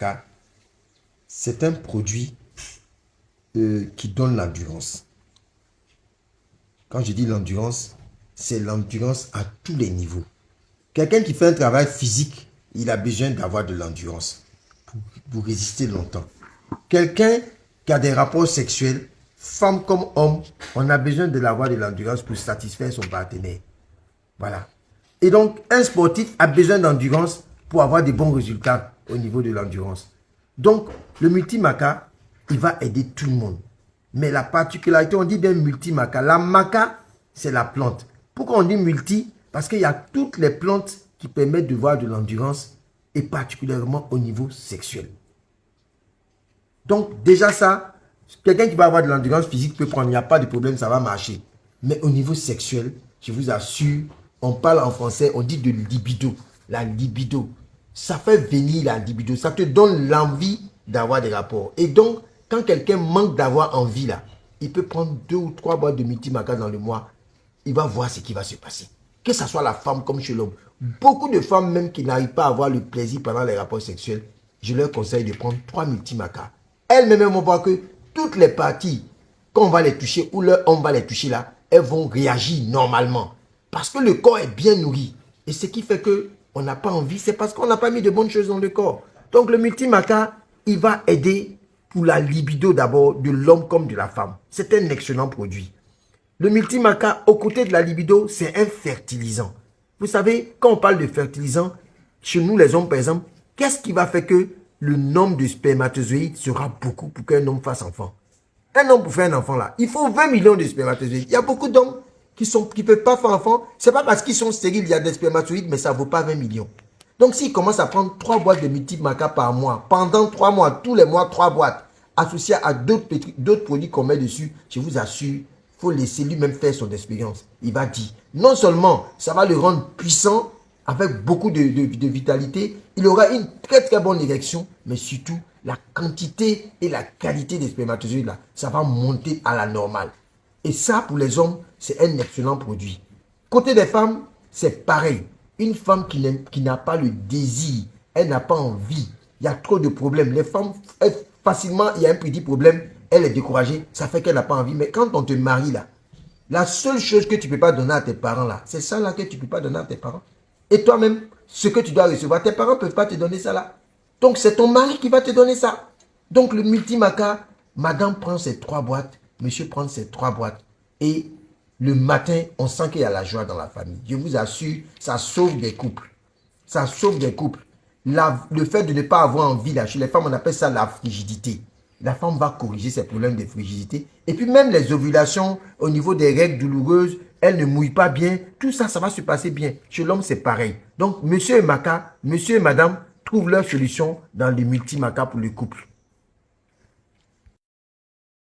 multimaca, c'est un produit qui donne l'endurance. Quand je dis l'endurance, c'est l'endurance à tous les niveaux. Quelqu'un qui fait un travail physique, il a besoin d'avoir de l'endurance pour résister longtemps. Quelqu'un qui a des rapports sexuels, femme comme homme, on a besoin de l'endurance pour satisfaire son partenaire. Voilà. Et donc, un sportif a besoin d'endurance pour avoir de bons résultats au niveau de l'endurance. Donc, le multimaca, il va aider tout le monde. Mais la particularité, on dit bien multimaca. La maca, c'est la plante. Pourquoi on dit multi? Parce qu'il y a toutes les plantes qui permettent de voir de l'endurance et particulièrement au niveau sexuel. Donc, déjà ça, quelqu'un qui va avoir de l'endurance physique peut prendre, il n'y a pas de problème, ça va marcher. Mais au niveau sexuel, je vous assure, on parle en français, on dit de libido. La libido, ça fait venir la libido, ça te donne l'envie d'avoir des rapports. Et donc, quand quelqu'un manque d'avoir envie là, il peut prendre 2 ou 3 boîtes de multimaca dans le mois, il va voir ce qui va se passer. Que ce soit la femme comme chez l'homme. Beaucoup de femmes même qui n'arrivent pas à avoir le plaisir pendant les rapports sexuels, je leur conseille de prendre 3 multimaca. Elles-mêmes vont voir que toutes les parties, quand on va les toucher ou on va les toucher là, elles vont réagir normalement. Parce que le corps est bien nourri. Et ce qui fait qu'on n'a pas envie, c'est parce qu'on n'a pas mis de bonnes choses dans le corps. Donc le multimaca, il va aider pour la libido d'abord de l'homme comme de la femme. C'est un excellent produit. Le multimaca, aux côtés de la libido, c'est un fertilisant. Vous savez, quand on parle de fertilisant, chez nous les hommes par exemple, qu'est-ce qui va faire que le nombre de spermatozoïdes sera beaucoup pour qu'un homme fasse enfant? Un homme pour faire un enfant là, il faut 20 millions de spermatozoïdes. Il y a beaucoup d'hommes qui ne peuvent pas faire enfant. Ce n'est pas parce qu'ils sont stériles, il y a des spermatozoïdes, mais ça ne vaut pas 20 millions. Donc s'ils commencent à prendre 3 boîtes de multimaca par mois, pendant 3 mois, tous les mois 3 boîtes, associées à d'autres produits qu'on met dessus, je vous assure, il faut laisser lui-même faire son expérience. Il va dire, non seulement ça va le rendre puissant, avec beaucoup de vitalité, il aura une très très bonne érection, mais surtout, la quantité et la qualité des spermatozoïdes, là, ça va monter à la normale. Et ça, pour les hommes, c'est un excellent produit. Côté des femmes, c'est pareil. Une femme qui n'a pas le désir, elle n'a pas envie, il y a trop de problèmes. Les femmes, facilement, il y a un petit problème, elle est découragée, ça fait qu'elle n'a pas envie. Mais quand on te marie là, la seule chose que tu ne peux pas donner à tes parents là, c'est ça là que tu ne peux pas donner à tes parents. Et toi-même, ce que tu dois recevoir, tes parents ne peuvent pas te donner ça là. Donc c'est ton mari qui va te donner ça. Donc le multimaca, madame prend ses 3 boîtes, monsieur prend ses 3 boîtes. Et le matin, on sent qu'il y a la joie dans la famille. Je vous assure, ça sauve des couples. Ça sauve des couples. Le fait de ne pas avoir envie, là, chez les femmes, on appelle ça la frigidité. La femme va corriger ses problèmes de frigidité. Et puis même les ovulations, au niveau des règles douloureuses, elle ne mouille pas bien. Tout ça, ça va se passer bien. Chez l'homme, c'est pareil. Donc, monsieur et madame trouvent leur solution dans les multimaca pour le couple.